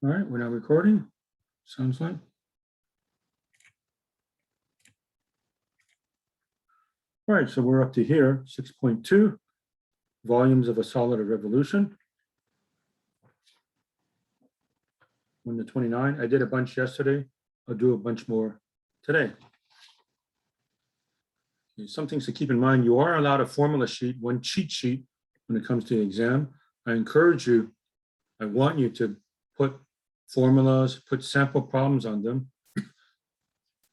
All right, we're now recording. Sounds like. All right, so we're up to here, 6.2, volumes of a solid or revolution. 1 to 29. I did a bunch yesterday. I'll do a bunch more today. Okay, some things to keep in mind. You are allowed a formula sheet, one cheat sheet when it comes to the exam. I encourage you, I want you to put formulas, put sample problems on them.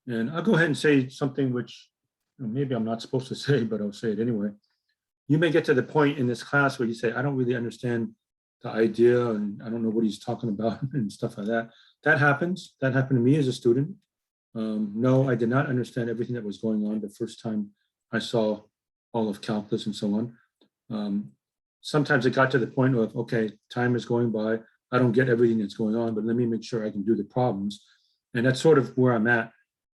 And I'll go ahead and say something which maybe I'm not supposed to say, but I'll say it anyway. You may get to the point in this class where you say, I don't really understand the idea and I don't know what he's talking about and stuff like that. That happens. That happened to me as a student. No, I did not understand everything that was going on the first time I saw all of calculus and so on. Sometimes it got to the point of, okay, time is going by. I don't get everything that's going on, but let me make sure I can do the problems. And that's sort of where I'm at.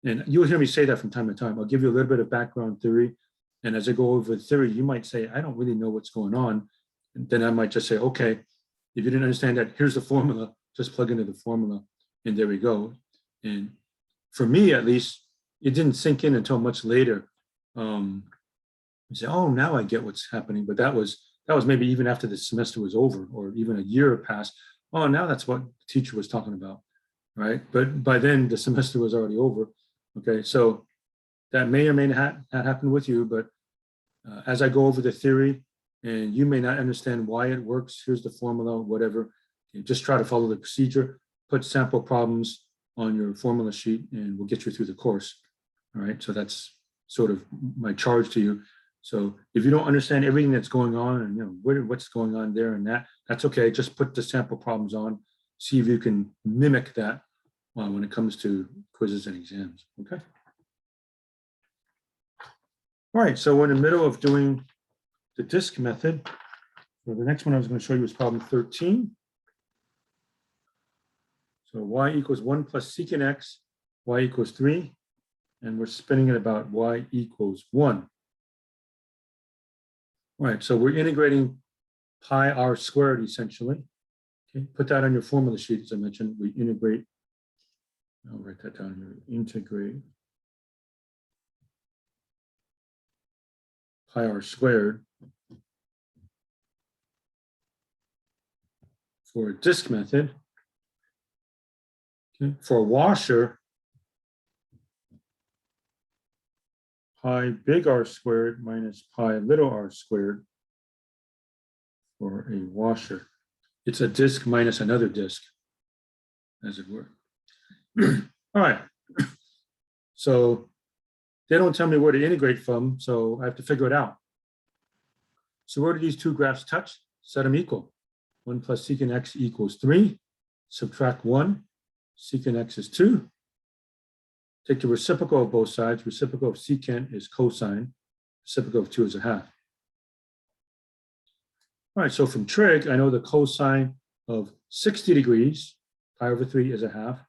And you'll hear me say that from time to time. I'll give you a little bit of background theory. And as I go over the theory, you might say, I don't really know what's going on. And then I might just say, okay, if you didn't understand that, here's the formula, just plug into the formula. And there we go. And for me, at least, it didn't sink in until much later. You say, oh, now I get what's happening. But that was maybe even after the semester was over or even a year passed. Oh, now that's what the teacher was talking about, right? But by then the semester was already over. Okay, so that may or may not happen with you, but as I go over the theory and you may not understand why it works, here's the formula, whatever, okay, just try to follow the procedure, put sample problems on your formula sheet and we'll get you through the course. All right, so that's sort of my charge to you. So if you don't understand everything that's going on and you know what's going on there and that's okay, just put the sample problems on, see if you can mimic that when it comes to quizzes and exams, okay? All right, so we're in the middle of doing the disk method. So the next one I was going to show you is problem 13. So y equals 1 plus secant x, y equals 3, and we're spinning it about y equals 1. All right, so we're integrating pi r squared essentially. Okay, put that on your formula sheet as I mentioned. We integrate, I'll write that down here, integrate pi r squared for a disk method. Okay. For a washer, pi big R squared minus pi little r squared for a washer. It's a disk minus another disk, as it were. All right. So they don't tell me where to integrate from, so I have to figure it out. So where do these two graphs touch? Set them equal. 1 plus secant x equals 3. Subtract 1. Secant x is 2. Take the reciprocal of both sides. Reciprocal of secant is cosine. Reciprocal of 2 is a half. All right, so from trig, I know the cosine of 60 degrees, pi over 3 is a half.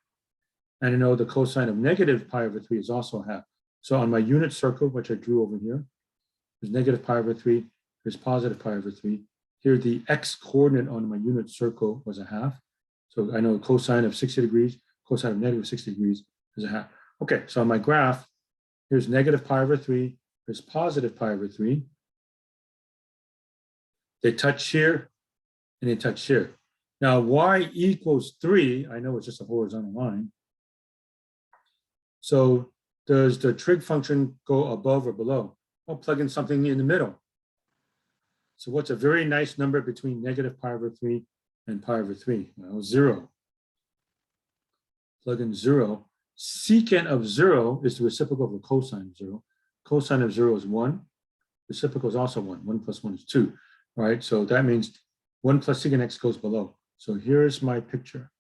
And I know the cosine of negative pi over 3 is also a half. So on my unit circle, which I drew over here, there's negative pi over 3, there's positive pi over 3. Here, the x coordinate on my unit circle was a half. So I know cosine of 60 degrees, cosine of negative 60 degrees is a half. Okay, so on my graph, here's negative pi over 3, here's positive pi over 3. They touch here, and they touch here. Now, y equals 3, I know it's just a horizontal line. So does the trig function go above or below? I'll plug in something in the middle. So what's a very nice number between negative pi over 3 and pi over 3? Well, 0. Plug in 0. Secant of 0 is the reciprocal of the cosine of 0. Cosine of 0 is 1. Reciprocal is also 1. 1 plus 1 is 2. All right, so that means 1 plus secant x goes below. So here's my picture.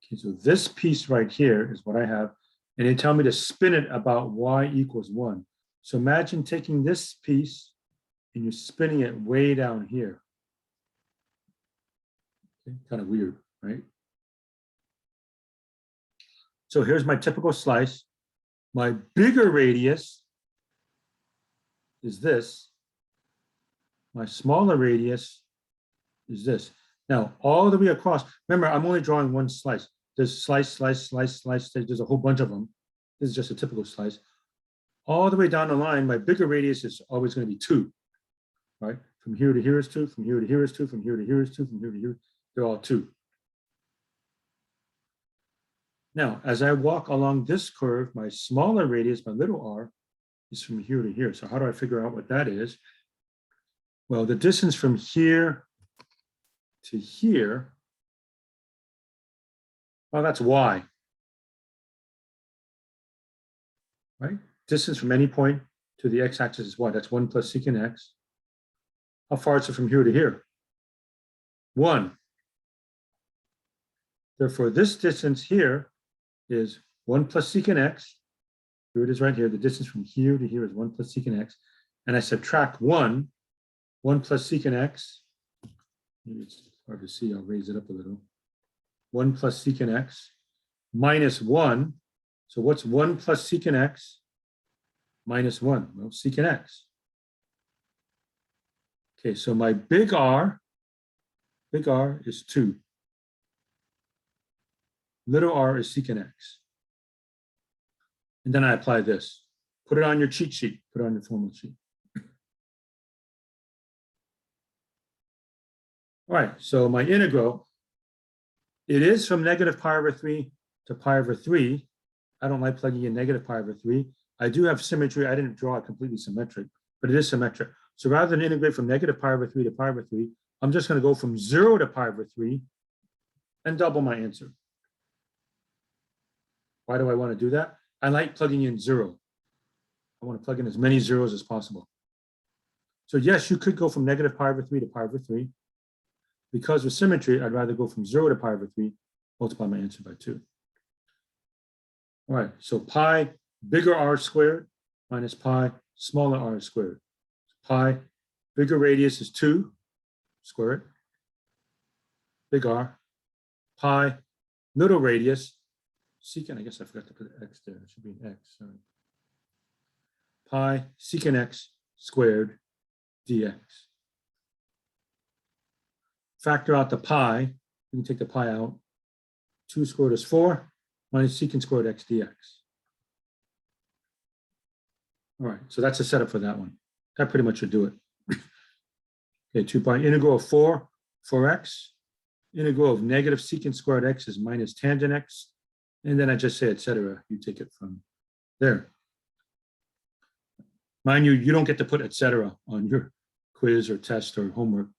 Okay, so this piece right here is what I have. And they tell me to spin it about y equals 1. So imagine taking this piece and you're spinning it way down here. Okay, kind of weird, right? So here's my typical slice. My bigger radius is this. My smaller radius is this. Now, all the way across, remember, I'm only drawing one slice. There's slice, slice, slice, slice, there's a whole bunch of them. This is just a typical slice. All the way down the line, my bigger radius is always going to be 2, right? From here to here is 2, from here to here is 2, from here to here is 2, from here to here, they're all 2. Now, as I walk along this curve, my smaller radius, my little r, is from here to here. So how do I figure out what that is? Well, the distance from here to here, well, that's y, right? Distance from any point to the x-axis is what? That's 1 plus secant x. How far is it from here to here? 1. Therefore, this distance here is 1 plus secant x. Here it is right here. The distance from here to here is 1 plus secant x. And I subtract 1 plus secant x. Maybe it's hard to see. I'll raise it up a little. 1 plus secant x minus 1. So what's 1 plus secant x minus 1? Well, secant x. Okay, so my big R is 2. Little r is secant x. And then I apply this. Put it on your cheat sheet. Put it on your formula sheet. All right, so my integral, it is from negative pi over 3 to pi over 3. I don't like plugging in negative pi over 3. I do have symmetry. I didn't draw it completely symmetric, but it is symmetric. So rather than integrate from negative pi over 3 to pi over 3, I'm just going to go from 0 to pi over 3 and double my answer. Why do I want to do that? I like plugging in 0. I want to plug in as many zeros as possible. So yes, you could go from negative pi over 3 to pi over 3. Because with symmetry, I'd rather go from 0 to pi over 3, multiply my answer by 2. All right, so pi bigger r squared minus pi smaller r squared. Pi bigger radius is 2, square it, big R. Pi little radius, secant, I guess I forgot to put x there. It should be an x, sorry. Pi secant x squared dx. Factor out the pi, you can take the pi out. 2 squared is 4, minus secant squared x dx. All right, so that's a setup for that one. That pretty much should do it. Okay, 2 pi integral of 4x. Integral of negative secant squared x is minus tangent x. And then I just say, etc. You take it from there. Mind you, you don't get to put etc. on your quiz or test or homework.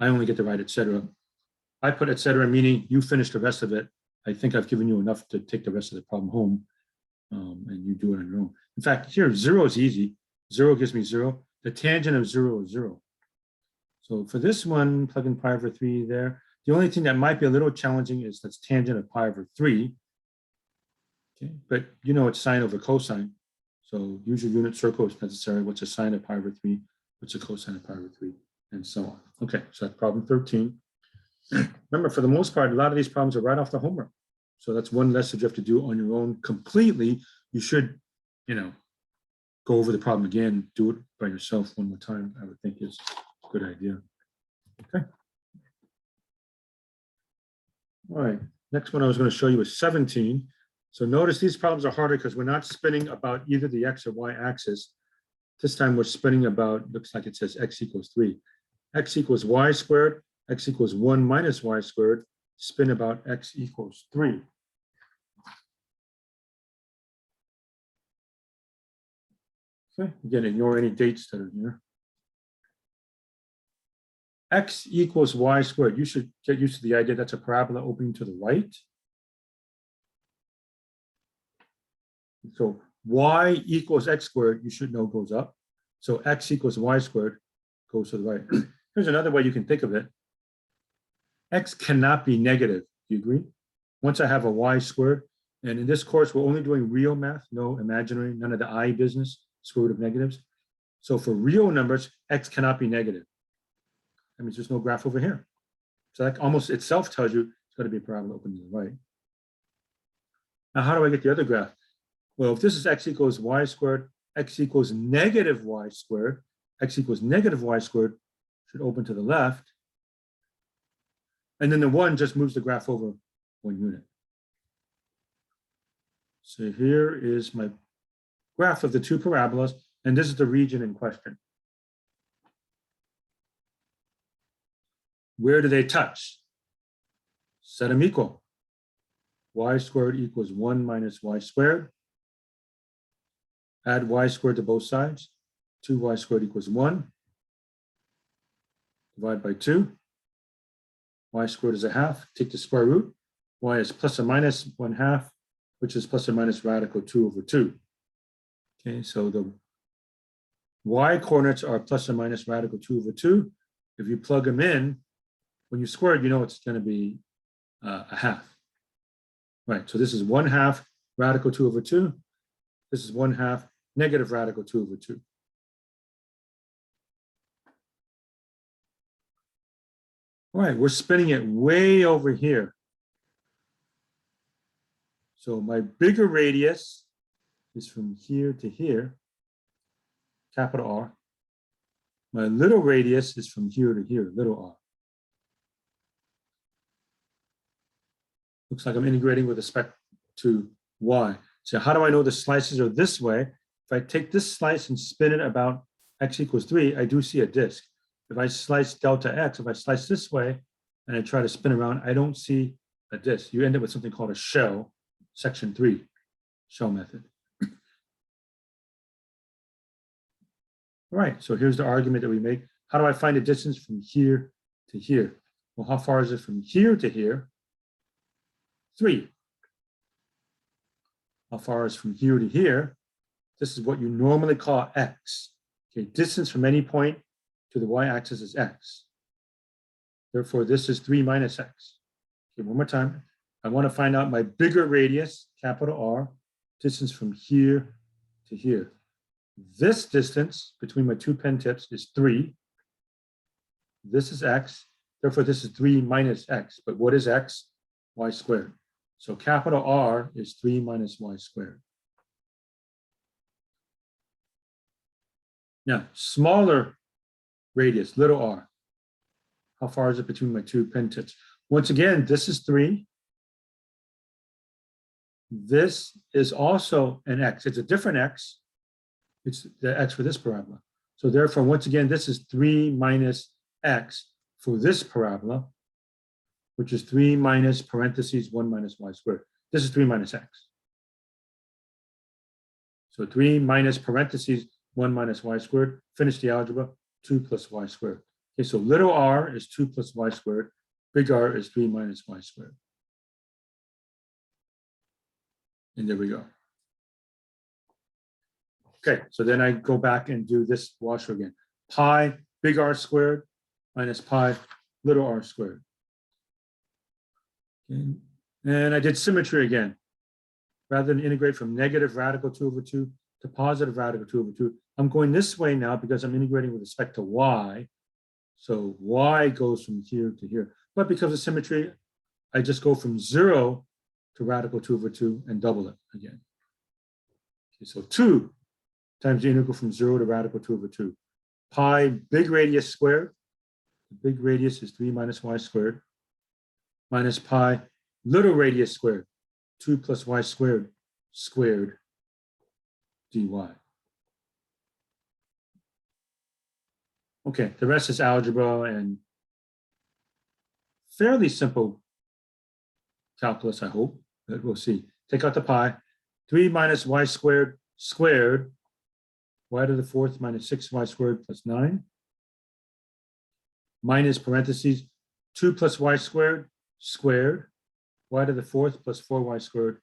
I only get to write etc. I put etc. meaning you finish the rest of it. I think I've given you enough to take the rest of the problem home, and you do it on your own. In fact, here 0 is easy. 0 gives me 0. The tangent of 0 is 0. So for this one, plug in pi over 3 there. The only thing that might be a little challenging is that's tangent of pi over 3. Okay, but you know it's sine over cosine. So use your unit circle if necessary. What's a sine of pi over 3? What's a cosine of pi over 3? And so on. Okay, so that's problem 13. Remember, for the most part, a lot of these problems are right off the homework. So that's one less that you have to do on your own completely. You should, go over the problem again, do it by yourself one more time, I would think is a good idea. Okay. All right, next one I was going to show you is 17. So notice these problems are harder because we're not spinning about either the x or y axis. This time we're spinning about, looks like it says x equals 3. X equals y squared, x equals 1 minus y squared, spin about x equals 3. Okay, again, ignore any dates that are here. X equals y squared. You should get used to the idea that's a parabola opening to the right. So y equals x squared, you should know goes up. So x equals y squared goes to the right. Here's another way you can think of it. X cannot be negative. Do you agree? Once I have a y squared, and in this course, we're only doing real math, no imaginary, none of the I business, square root of negatives. So for real numbers, x cannot be negative. That means there's no graph over here. So that almost itself tells you it's going to be a parabola open to the right. Now, how do I get the other graph? Well, if this is x equals y squared, x equals negative y squared, x equals negative y squared should open to the left. And then the 1 just moves the graph over 1 unit. So here is my graph of the two parabolas, and this is the region in question. Where do they touch? Set them equal. Y squared equals 1 minus y squared. Add y squared to both sides. 2y squared equals 1. Divide by 2. Y squared is a half. Take the square root. Y is plus or minus 1/2, which is plus or minus radical 2 over 2. Okay, so the y coordinates are plus or minus radical 2 over 2. If you plug them in, when you square it, you know it's going to be a half. Right, so this is 1/2 radical 2 over 2. This is 1/2 negative radical 2 over 2. All right, we're spinning it way over here. So my bigger radius is from here to here, capital R. My little radius is from here to here, little r. Looks like I'm integrating with respect to y. So how do I know the slices are this way? If I take this slice and spin it about x equals 3, I do see a disk. If I slice delta x, if I slice this way and I try to spin around, I don't see a disk. You end up with something called a shell, section 3, shell method. All right, so here's the argument that we make. How do I find the distance from here to here? Well, how far is it from here to here? 3. How far is from here to here? This is what you normally call x. Okay, distance from any point to the y-axis is x. Therefore, this is 3 minus x. Okay, one more time. I want to find out my bigger radius, capital R, distance from here to here. This distance between my two pen tips is 3. This is x. Therefore, this is 3 minus x. But what is x? Y squared. So capital R is 3 minus y squared. Now, smaller radius, little r. How far is it between my two pen tips? Once again, this is 3. This is also an x. It's a different x. It's the x for this parabola. So therefore, once again, this is 3 minus x for this parabola, which is 3 minus parentheses 1 minus y squared. This is 3 minus x. So 3 minus parentheses 1 minus y squared. Finish the algebra, 2 plus y squared. Okay, so little r is 2 plus y squared. Big R is 3 minus y squared. And there we go. Okay, so then I go back and do this washer again. Pi big R squared minus pi little r squared. Okay. And I did symmetry again. Rather than integrate from negative radical 2 over 2 to positive radical 2 over 2, I'm going this way now because I'm integrating with respect to y. So y goes from here to here. But because of symmetry, I just go from 0 to radical 2 over 2 and double it again. Okay, so 2 times the integral from 0 to radical 2 over 2. Pi big radius squared. The big radius is 3 minus y squared. Minus pi little radius squared. 2 plus y squared squared dy. Okay, the rest is algebra and fairly simple calculus, I hope. But we'll see. Take out the pi. 3 minus y squared squared. Y to the 4th minus 6y squared plus 9. Minus parentheses 2 plus y squared squared. Y to the 4th plus 4y squared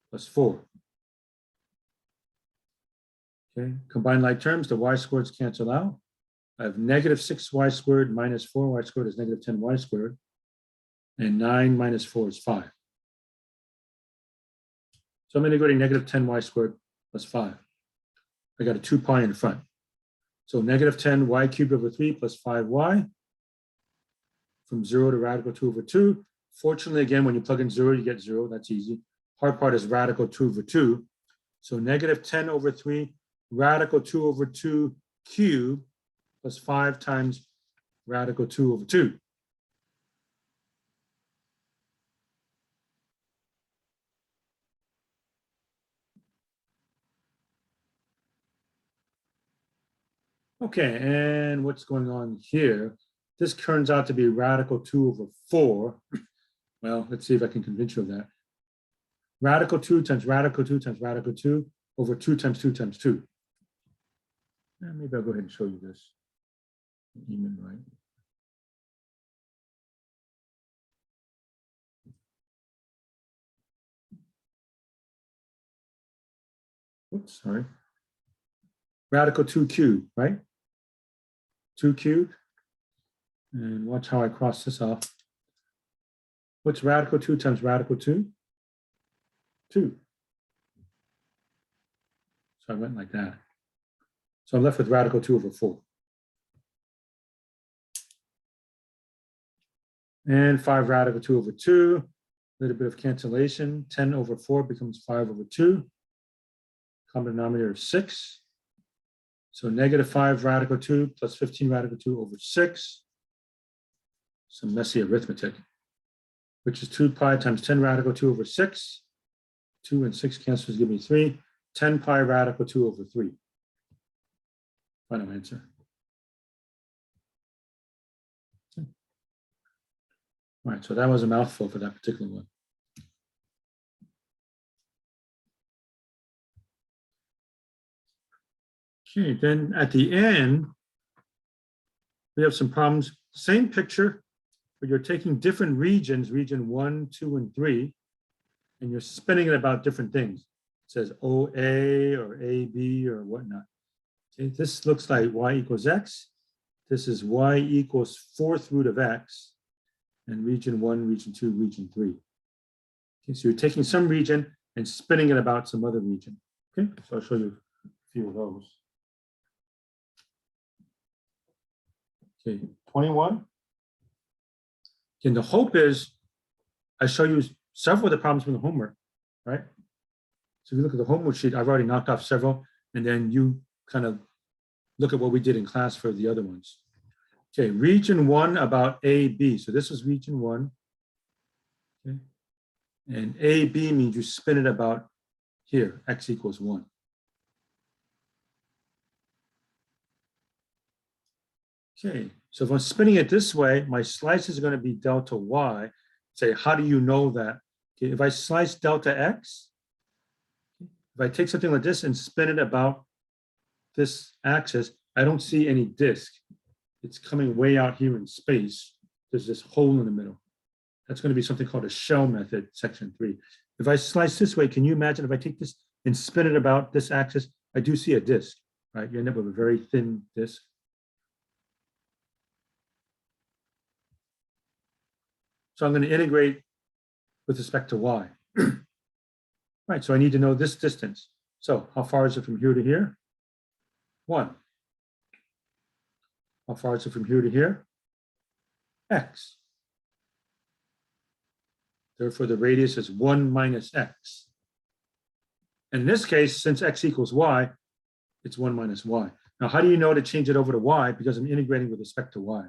plus 4. Okay, combine like terms, the y squareds cancel out. I have negative 6y squared minus 4y squared is negative 10y squared. And 9 minus 4 is 5. So I'm integrating negative 10y squared plus 5. I got a 2 pi in front. So negative 10 y cubed over 3 plus 5y from 0 to radical 2 over 2. Fortunately, again, when you plug in 0, you get 0. That's easy. Hard part is radical 2 over 2. So negative 10 over 3 radical 2 over 2 cubed plus 5 times radical 2 over 2. Okay, and what's going on here? This turns out to be radical 2 over 4. Well, let's see if I can convince you of that. Radical 2 times radical 2 times radical 2 over 2 times 2 times 2. Maybe I'll go ahead and show you this. Even right. Oops, sorry. Radical 2 cubed, right? 2 cubed. And watch how I cross this off. What's radical 2 times radical 2? 2. So I went like that. So I'm left with radical 2 over 4. And 5 radical 2 over 2. A little bit of cancellation. 10 over 4 becomes 5 over 2. Common denominator is 6. So negative 5 radical 2 plus 15 radical 2 over 6. Some messy arithmetic, which is 2 pi times 10 radical 2 over 6. 2 and 6 cancels, give me 3. 10 pi radical 2 over 3. Final answer. All right, so that was a mouthful for that particular one. Okay, then at the end, we have some problems. Same picture, but you're taking different regions, region 1, 2, and 3, and you're spinning it about different things. It says OA or AB or whatnot. Okay, this looks like y equals x. This is y equals 4th root of x, and region 1, region 2, region 3. Okay, so you're taking some region and spinning it about some other region. Okay, so I'll show you a few of those. Okay, 21. And the hope is I show you several of the problems from the homework, right? So if you look at the homework sheet, I've already knocked off several, and then you kind of look at what we did in class for the other ones. Okay, region 1 about AB. So this was region 1. Okay. And AB means you spin it about here, x equals 1. Okay, so if I'm spinning it this way, my slices are going to be delta y. Say, how do you know that? Okay, if I slice delta x, if I take something like this and spin it about this axis, I don't see any disk. It's coming way out here in space. There's this hole in the middle. That's going to be something called a shell method, section 3. If I slice this way, can you imagine if I take this and spin it about this axis, I do see a disk, right? You end up with a very thin disk. So I'm going to integrate with respect to y. Right, so I need to know this distance. So how far is it from here to here? 1. How far is it from here to here? X. Therefore, the radius is 1 minus x. And in this case, since x equals y, it's 1 minus y. Now, how do you know to change it over to y? Because I'm integrating with respect to y.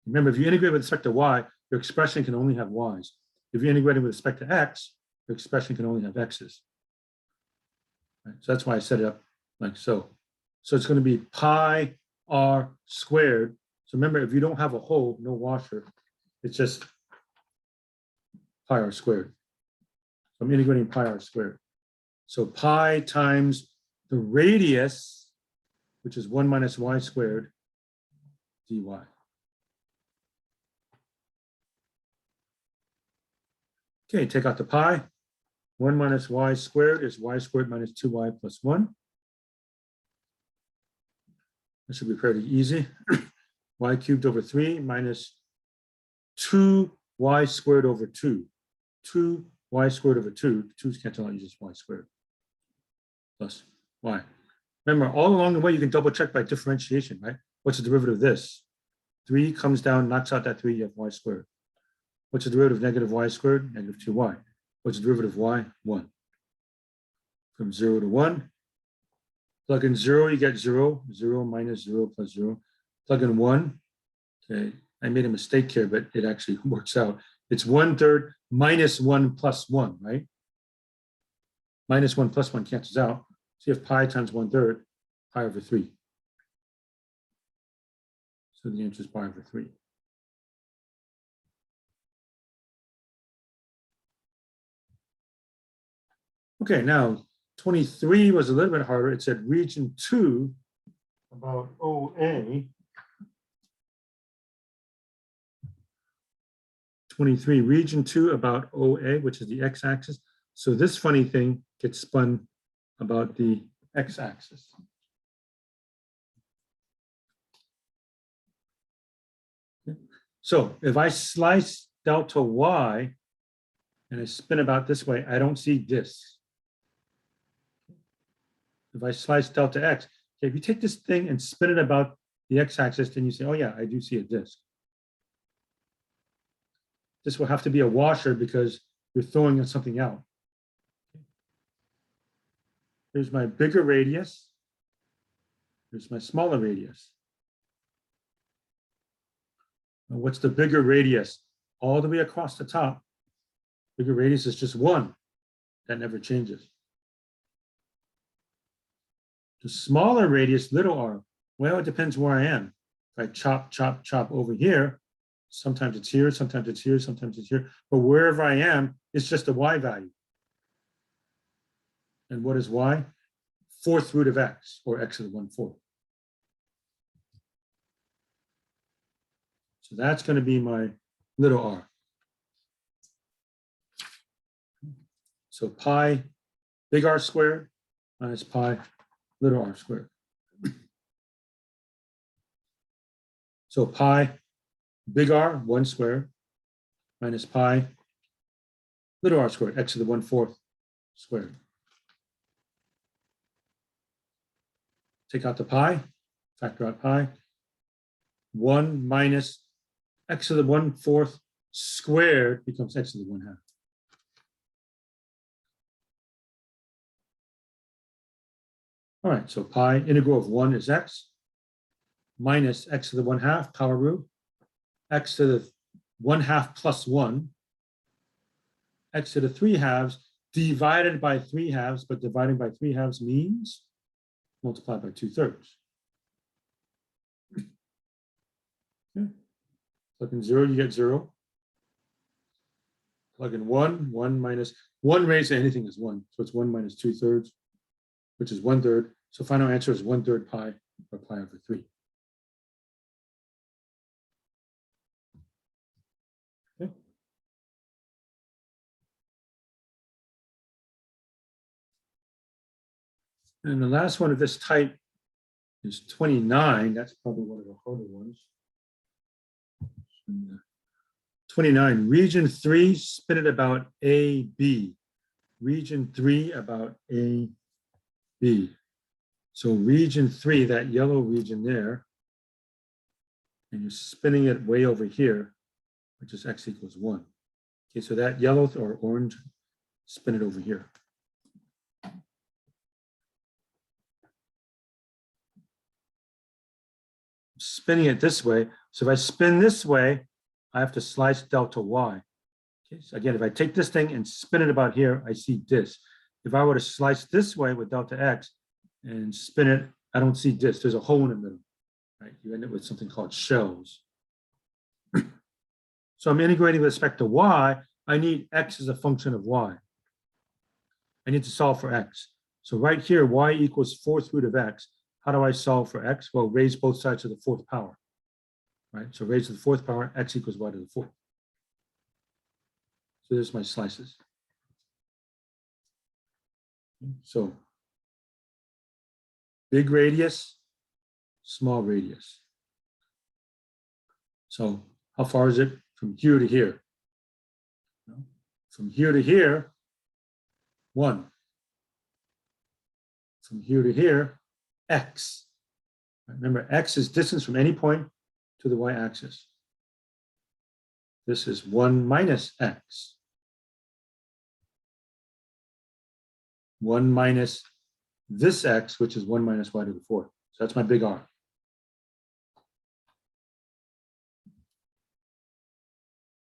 Remember, if you integrate with respect to y, your expression can only have y's. If you're integrating with respect to x, your expression can only have x's. Right? So that's why I set it up like so. So it's going to be pi r squared. So remember, if you don't have a hole, no washer, it's just pi r squared. So I'm integrating pi r squared. So pi times the radius, which is 1 minus y squared dy. Okay, take out the pi. 1 minus y squared is y squared minus 2y plus 1. This should be pretty easy. Y cubed over 3 minus 2y squared over 2. 2y squared over 2. 2's cancel out, you just y squared plus y. Remember, all along the way, you can double check by differentiation, right? What's the derivative of this? 3 comes down, knocks out that 3, you have y squared. What's the derivative of negative y squared? Negative 2y. What's the derivative of y? 1. From 0 to 1. Plug in 0, you get 0. 0 minus 0 plus 0. Plug in 1. Okay, I made a mistake here, but it actually works out. It's 1/3 minus 1 plus 1, right? Minus 1 plus 1 cancels out. So you have pi times 1/3, pi over 3. So the answer is pi over 3. Okay, now 23 was a little bit harder. It said region 2 about OA. 23, region 2 about OA, which is the x-axis. So this funny thing gets spun about the x-axis. So if I slice delta y and I spin about this way, I don't see this. If I slice delta x, okay, if you take this thing and spin it about the x-axis, then you say, oh yeah, I do see a disk. This will have to be a washer because you're throwing something out. Here's my bigger radius. Here's my smaller radius. Now, what's the bigger radius? All the way across the top. Bigger radius is just 1. That never changes. The smaller radius, little r, well, it depends where I am. If I chop, chop, chop over here, sometimes it's here, sometimes it's here, sometimes it's here. But wherever I am, it's just a y value. And what is y? 4th root of x, or x to the 1/4. So that's going to be my little r. So pi big R squared minus pi little r squared. So pi big R 1 squared minus pi little r squared, x to the 1/4 squared. Take out the pi, factor out pi. 1 minus x to the 1/4 squared becomes x to the 1/2. All right, so pi integral of 1 is x minus x to the 1/2 power root, x to the 1/2 plus 1, x to the 3/2 divided by 3/2, but dividing by 3/2 means multiplied by 2/3. Okay. Plug in 0, you get 0. Plug in 1, 1 minus 1 raised to anything is 1. So it's 1 minus 2/3, which is 1/3. So final answer is 1/3 pi, or pi over 3. Okay. And the last one of this type is 29. That's probably one of the harder ones. 29, region 3, spin it about AB. Region 3 about AB. So region 3, that yellow region there, and you're spinning it way over here, which is x equals 1. Okay, so that yellow or orange, spin it over here. Spinning it this way. So if I spin this way, I have to slice delta y. Okay, so again, if I take this thing and spin it about here, I see this. If I were to slice this way with delta x and spin it, I don't see this. There's a hole in the middle, right? You end up with something called shells. So I'm integrating with respect to y. I need x as a function of y. I need to solve for x. So right here, y equals 4th root of x. How do I solve for x? Well, raise both sides to the 4th power, right? So raise to the 4th power, x equals y to the 4th. So there's my slices. So big radius, small radius. So how far is it from here to here? From here to here, 1. From here to here, x. Remember, x is distance from any point to the y-axis. This is 1 minus x. 1 minus this x, which is 1 minus y to the 4th. So that's my big R.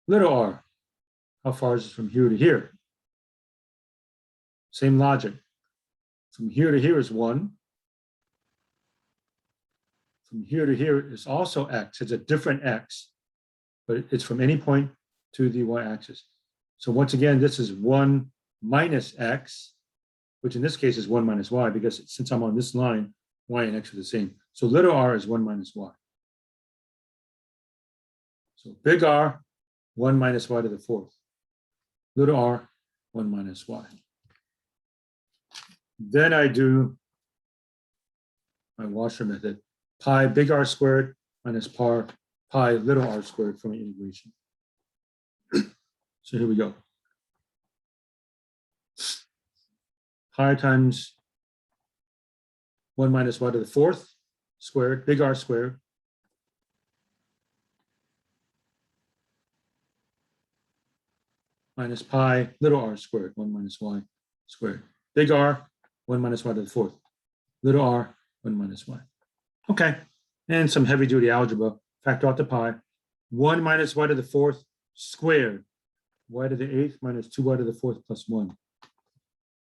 Little r, how far is it from here to here? Same logic. From here to here is 1. from here to here is also x. It's a different x, but it's from any point to the y-axis. So once again, this is 1 minus x, which in this case is 1 minus y, because since I'm on this line, y and x are the same. So little r is 1 minus y. So big R, 1 minus y to the fourth. Little r, 1 minus y. Then I do my washer method. Pi big R squared minus pi little r squared from the integration. So here we go. Pi times 1 minus y to the fourth squared, big R squared, minus pi little r squared, 1 minus y squared. Big R, 1 minus y to the fourth. Little r, 1 minus y. Okay, and some heavy duty algebra. Factor out the pi. 1 minus y to the fourth squared. Y to the eighth minus 2y to the fourth plus 1.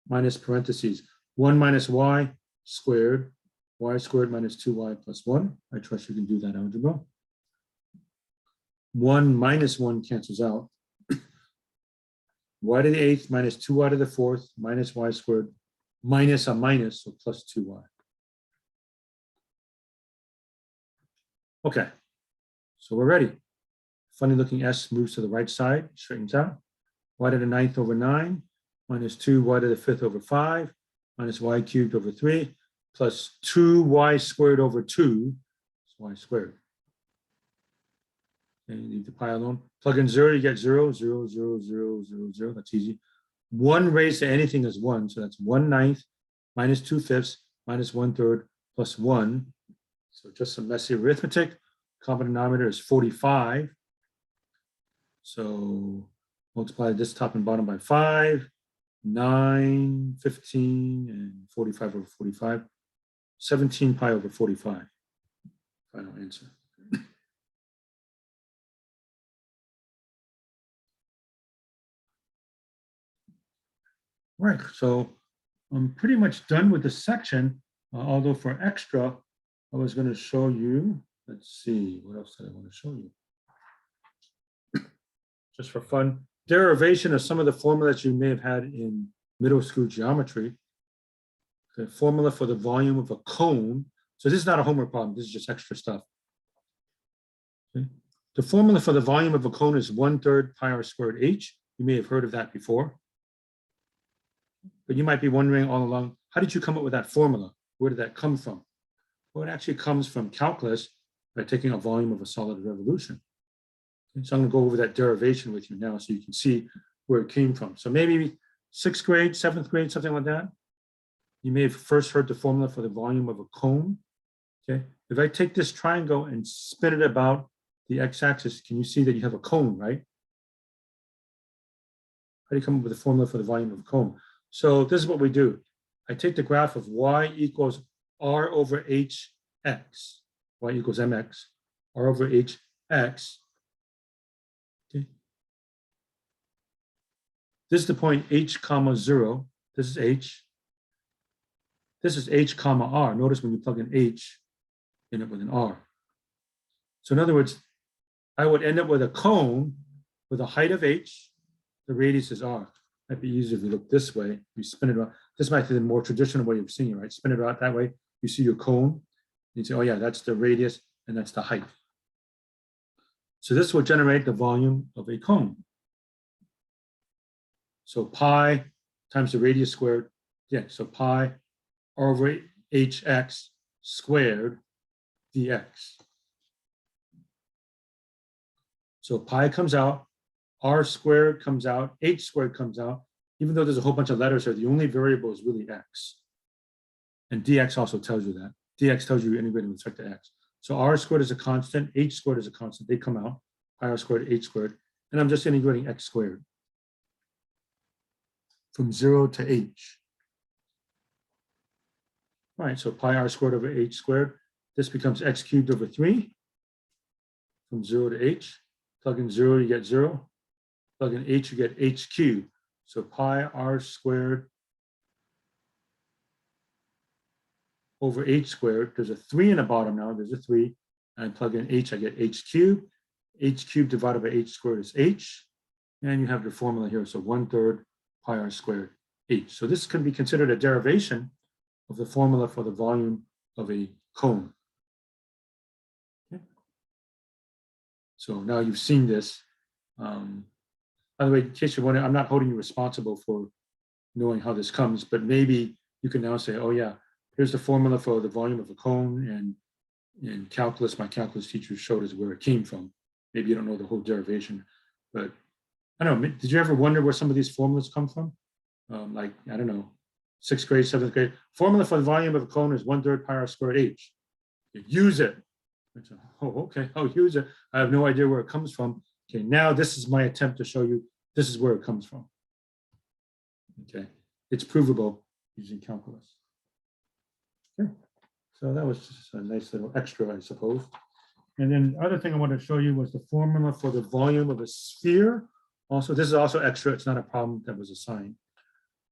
Minus parentheses. 1 minus y squared. Y squared minus 2y plus 1. I trust you can do that algebra. 1 minus 1 cancels out. Y to the eighth minus 2y to the fourth minus y squared minus a minus, so plus 2y. Okay, so we're ready. Funny looking s moves to the right side, straightens out. Y to the ninth over 9 minus 2y to the fifth over 5 minus y cubed over 3 plus 2y squared over 2 is y squared. Okay, leave the pi alone. Plug in 0, you get 0, 0, 0, 0, 0, 0. That's easy. 1 raised to anything is 1, so that's 1/9 minus 2/5 minus 1/3 plus 1. So just some messy arithmetic. Common denominator is 45. So multiply this top and bottom by 5, 9, 15, and 45 over 45. 17 pi over 45. Final answer. Right, so I'm pretty much done with this section, although for extra, I was going to show you, let's see, what else did I want to show you? Just for fun, derivation of some of the formulas you may have had in middle school geometry. The formula for the volume of a cone. So this is not a homework problem, this is just extra stuff. Okay. The formula for the volume of a cone is 1/3 pi r squared h. You may have heard of that before. But you might be wondering all along, how did you come up with that formula? Where did that come from? Well, it actually comes from calculus by taking a volume of a solid revolution. Okay, so I'm going to go over that derivation with you now so you can see where it came from. So maybe 6th grade, 7th grade, something like that. You may have first heard the formula for the volume of a cone. Okay, if I take this triangle and spin it about the x-axis, can you see that you have a cone, right? How do you come up with the formula for the volume of a cone? So this is what we do. I take the graph of y equals r over hx, y equals mx, r over hx. Okay. This is the point h comma 0. This is h. This is h comma r. Notice when you plug in h in it with an r. So in other words, I would end up with a cone with a height of h. The radius is r. Might be easier if you look this way. You spin it around. This might be the more traditional way of seeing it, right? Spin it out that way. You see your cone. You say, oh yeah, that's the radius and that's the height. So this will generate the volume of a cone. So pi times the radius squared. Yeah, so pi r over hx squared dx. So pi comes out. R squared comes out, h squared comes out. Even though there's a whole bunch of letters here, the only variable is really x. And dx also tells you that. Dx tells you integrating with respect to x. So r squared is a constant, h squared is a constant. They come out, pi r squared, h squared. And I'm just integrating x squared from 0 to h. All right, so pi r squared over h squared. This becomes x cubed over 3 from 0 to h. Plug in 0, you get 0. Plug in h, you get h cubed. So pi r squared over h squared. There's a 3 in the bottom now. There's a 3. And I plug in h, I get h cubed. H cubed divided by h squared is h. And you have your formula here. So 1/3 pi r squared h. So this can be considered a derivation of the formula for the volume of a cone. Okay. So now you've seen this. By the way, in case you're wondering, I'm not holding you responsible for knowing how this comes, but maybe you can now say, oh yeah, here's the formula for the volume of a cone, and in calculus, my calculus teacher showed us where it came from. Maybe you don't know the whole derivation, but I don't know, did you ever wonder where some of these formulas come from? Like, I don't know, 6th grade, 7th grade, formula for the volume of a cone is 1/3 pi r squared h. You use it. Oh, okay, I'll use it. I have no idea where it comes from. Okay, now this is my attempt to show you this is where it comes from. Okay, it's provable using calculus. Okay, so that was just a nice little extra, I suppose. And then the other thing I wanted to show you was the formula for the volume of a sphere. Also, this is also extra. It's not a problem that was assigned.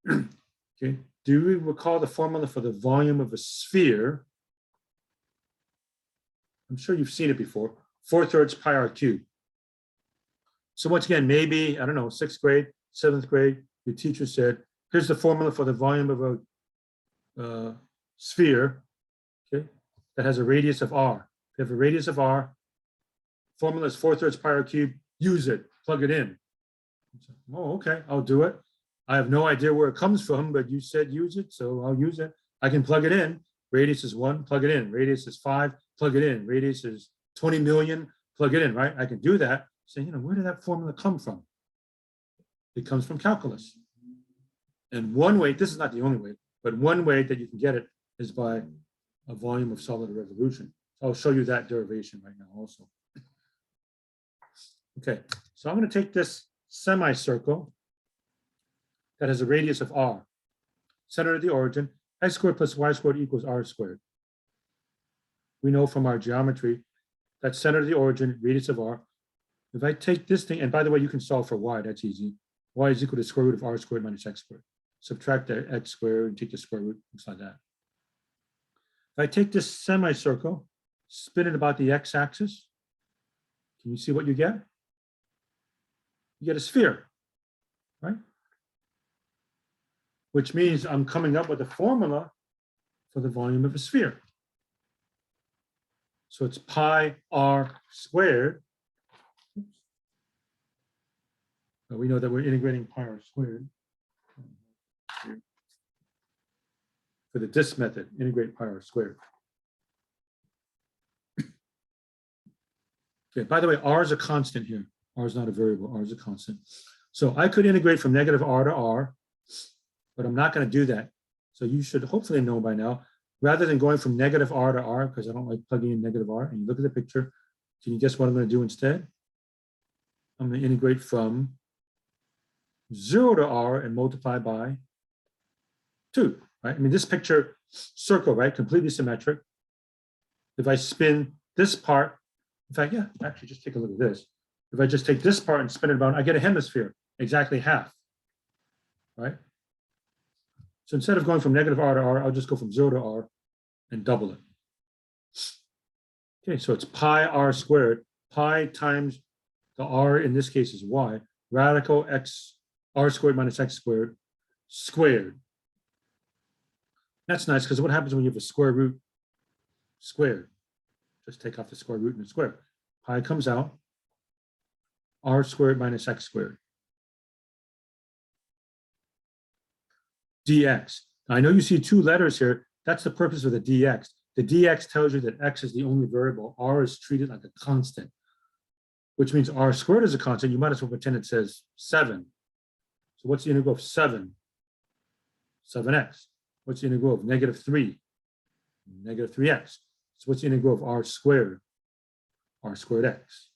Okay, do you recall the formula for the volume of a sphere? I'm sure you've seen it before. 4/3 pi r cubed. So once again, maybe, I don't know, 6th grade, 7th grade, your teacher said, here's the formula for the volume of a sphere, okay, that has a radius of r. If you have a radius of r, formula is 4/3 pi r cubed, use it, plug it in. Oh, okay, I'll do it. I have no idea where it comes from, but you said use it, so I'll use it. I can plug it in. Radius is 1, plug it in. Radius is 5, plug it in. Radius is 20 million, plug it in, right? I can do that. Say, where did that formula come from? It comes from calculus. And one way, this is not the only way, but one way that you can get it is by a volume of solid revolution. I'll show you that derivation right now also. Okay, so I'm going to take this semicircle that has a radius of r, center of the origin, x squared plus y squared equals r squared. We know from our geometry that center of the origin, radius of r. If I take this thing, and by the way, you can solve for y, that's easy. Y is equal to square root of r squared minus x squared. Subtract the x squared and take the square root, looks like that. If I take this semicircle, spin it about the x-axis, can you see what you get? You get a sphere, right? Which means I'm coming up with a formula for the volume of a sphere. So it's pi r squared. We know that we're integrating pi r squared. For the disk method, integrate pi r squared. Okay, by the way, r is a constant here. R is not a variable, r is a constant. So I could integrate from negative r to r, but I'm not going to do that. So you should hopefully know by now, rather than going from negative r to r, because I don't like plugging in negative r, and you look at the picture, can you guess what I'm going to do instead? I'm going to integrate from 0 to r and multiply by 2, right? I mean, this picture, circle, right? Completely symmetric. If I spin this part, in fact, yeah, actually just take a look at this. If I just take this part and spin it about, I get a hemisphere, exactly half, right? So instead of going from negative r to r, I'll just go from 0 to r and double it. Okay, so it's pi r squared. Pi times the r in this case is y, radical x, r squared minus x squared, squared. That's nice, because what happens when you have a square root squared? Just take off the square root and the square. Pi comes out, r squared minus x squared. dx. Now, I know you see 2 letters here. That's the purpose of the dx. The dx tells you that x is the only variable. R is treated like a constant, which means r squared is a constant. You might as well pretend it says 7. So what's the integral of 7? 7x. What's the integral of negative 3? Negative 3x. So what's the integral of r squared? R squared x.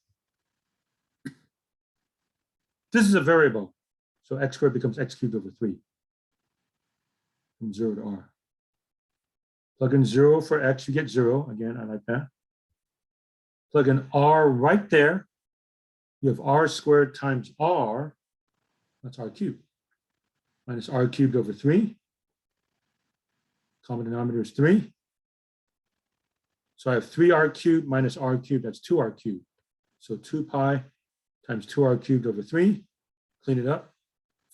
This is a variable. So x squared becomes x cubed over 3. From 0 to r. Plug in 0 for x, you get 0. Again, I like that. Plug in r right there. You have r squared times r. That's r cubed. Minus r cubed over 3. Common denominator is 3. So I have 3r cubed minus r cubed, that's 2r cubed. So 2 pi times 2r cubed over 3, clean it up,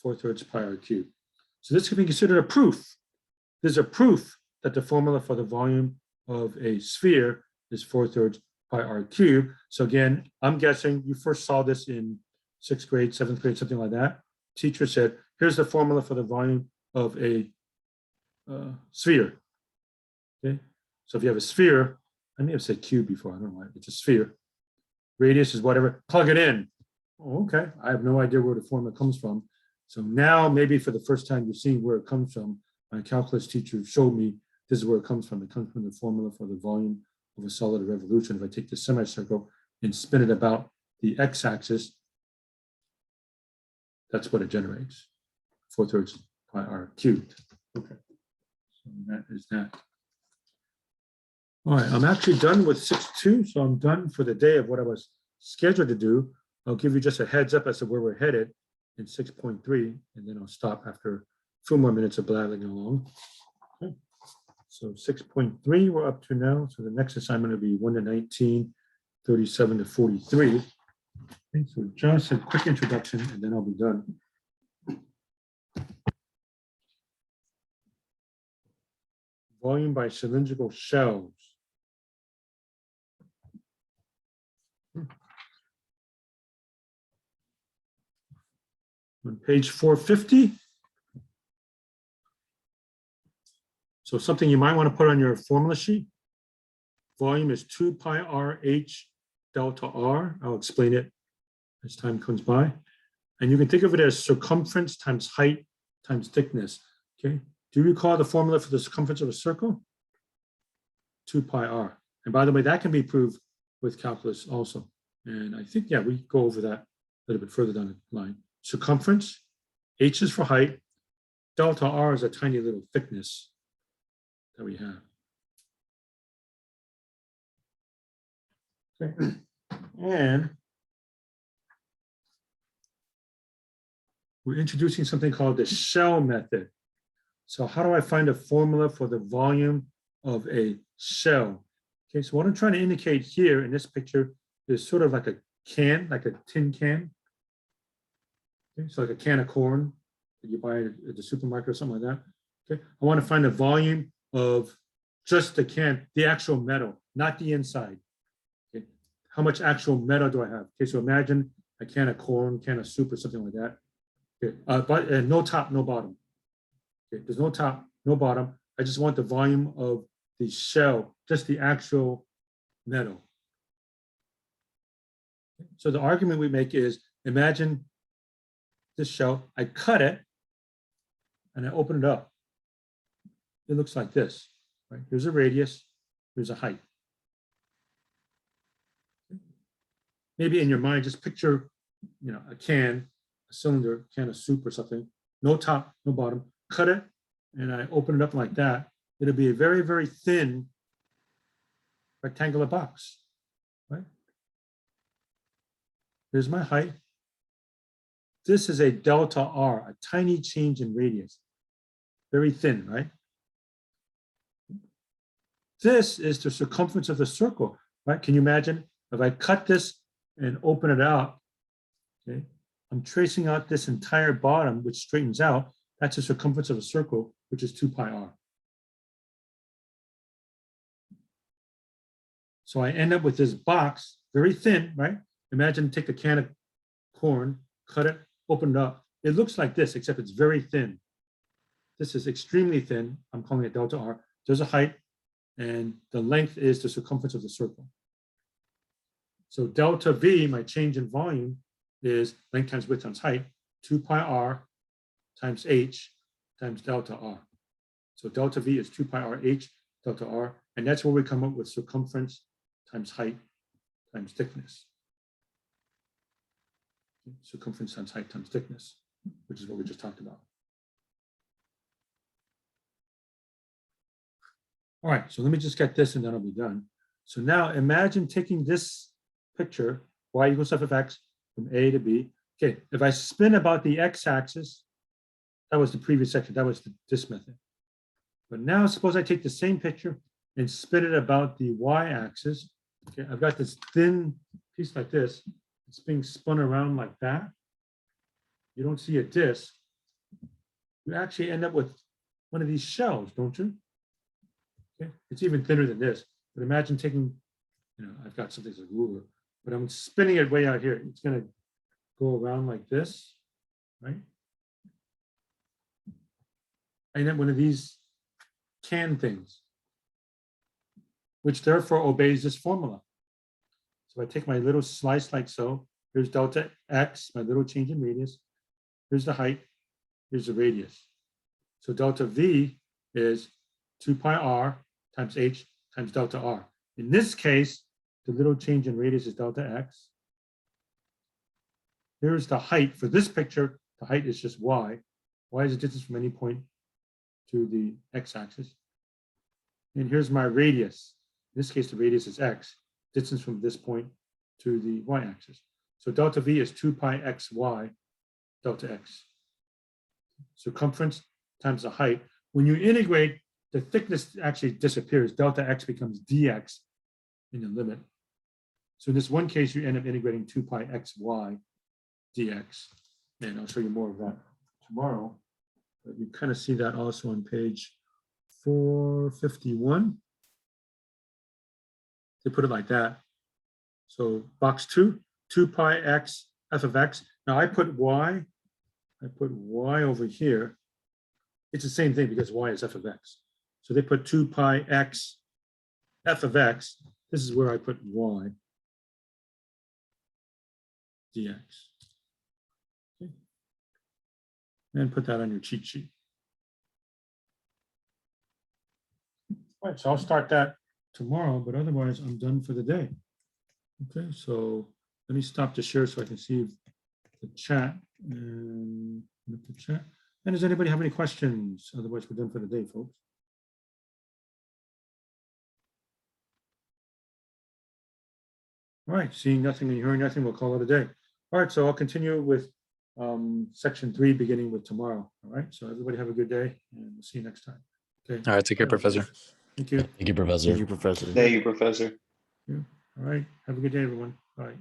4/3 pi r cubed. So this can be considered a proof. There's a proof that the formula for the volume of a sphere is 4/3 pi r cubed. So again, I'm guessing you first saw this in 6th grade, 7th grade, something like that. Teacher said, here's the formula for the volume of a sphere. Okay, so if you have a sphere, I may have said cube before, I don't know why, it's a sphere. Radius is whatever, plug it in. Oh, okay, I have no idea where the formula comes from. So now maybe for the first time you're seeing where it comes from. My calculus teacher showed me this is where it comes from. It comes from the formula for the volume of a solid revolution. If I take the semicircle and spin it about the x-axis, that's what it generates, 4/3 pi r cubed. Okay, so that is that. All right, I'm actually done with 6.2, so I'm done for the day of what I was scheduled to do. I'll give you just a heads up as to where we're headed in 6.3, and then I'll stop after a few more minutes of blabbing along. Okay. So 6.3 we're up to now. So the next assignment will be 1 to 19, 37 to 43. Okay, so just a quick introduction, and then I'll be done. Volume by cylindrical shells. On page 450. So something you might want to put on your formula sheet. Volume is 2 pi r h delta r. I'll explain it as time comes by. And you can think of it as circumference times height times thickness. Okay. Do you recall the formula for the circumference of a circle? 2 pi r. And by the way, that can be proved with calculus also. And I think, yeah, we go over that a little bit further down the line. Circumference, h is for height, delta r is a tiny little thickness that we have. Okay. And we're introducing something called the shell method. So how do I find a formula for the volume of a shell? Okay, so what I'm trying to indicate here in this picture is sort of like a can, like a tin can. Okay, so like a can of corn that you buy at the supermarket or something like that. Okay, I want to find the volume of just the can, the actual metal, not the inside. Okay, how much actual metal do I have? Okay, so imagine a can of corn, can of soup, or something like that. Okay, but no top, no bottom. Okay, there's no top, no bottom. I just want the volume of the shell, just the actual metal. So the argument we make is, imagine this shell, I cut it and I open it up. It looks like this, right? Here's a radius, here's a height. Maybe in your mind, just picture, a can, a cylinder, can of soup or something, no top, no bottom, cut it, and I open it up like that. It'll be a very, very thin rectangular box, right? Here's my height. This is a delta R, a tiny change in radius, very thin, right? This is the circumference of the circle, right? Can you imagine if I cut this and open it out, okay? I'm tracing out this entire bottom, which straightens out. That's the circumference of a circle, which is 2 pi r. So I end up with this box, very thin, right? Imagine take a can of corn, cut it, open it up. It looks like this, except it's very thin. This is extremely thin. I'm calling it delta R. There's a height, and the length is the circumference of the circle. So delta V, my change in volume, is length times width times height, 2 pi r times h times delta r. So delta V is 2 pi r h delta r, and that's where we come up with circumference times height times thickness. Circumference times height times thickness, which is what we just talked about. All right, so let me just get this and then I'll be done. So now imagine taking this picture, y equals f of x from A to B. Okay, if I spin about the x-axis, that was the previous section, that was this method. But now suppose I take the same picture and spin it about the y-axis. Okay, I've got this thin piece like this. It's being spun around like that. You don't see a disc. You actually end up with one of these shells, don't you? Okay, it's even thinner than this. But imagine taking, I've got something as a ruler, but I'm spinning it way out here. It's going to go around like this, right? I end up one of these can things, which therefore obeys this formula. So I take my little slice like so. Here's delta x, my little change in radius. Here's the height. Here's the radius. So delta v is 2 pi r times h times delta r. In this case, the little change in radius is delta x. Here's the height. For this picture, the height is just y. Y is the distance from any point to the x-axis. And here's my radius. In this case, the radius is x, distance from this point to the y-axis. So delta v is 2 pi xy delta x. Circumference times the height. When you integrate, the thickness actually disappears. Delta x becomes dx in the limit. So in this one case, you end up integrating 2 pi xy dx. And I'll show you more of that tomorrow. But you kind of see that also on page 451. They put it like that. So box 2, 2 pi x f of x. Now I put y over here. It's the same thing because y is f of x. So they put 2 pi x f of x. This is where I put y dx. Okay. And put that on your cheat sheet. All right, so I'll start that tomorrow, but otherwise I'm done for the day. Okay, so let me stop the share so I can see the chat and the chat. And does anybody have any questions? Otherwise, we're done for the day, folks. All right, seeing nothing and hearing nothing, we'll call it a day. All right, so I'll continue with section 3, beginning with tomorrow. All right, so everybody have a good day, and we'll see you next time. Okay. All right, take care, Professor. Thank you. Thank you, Professor. Thank you, Professor. Thank you, Professor. All right, have a good day, everyone. Bye.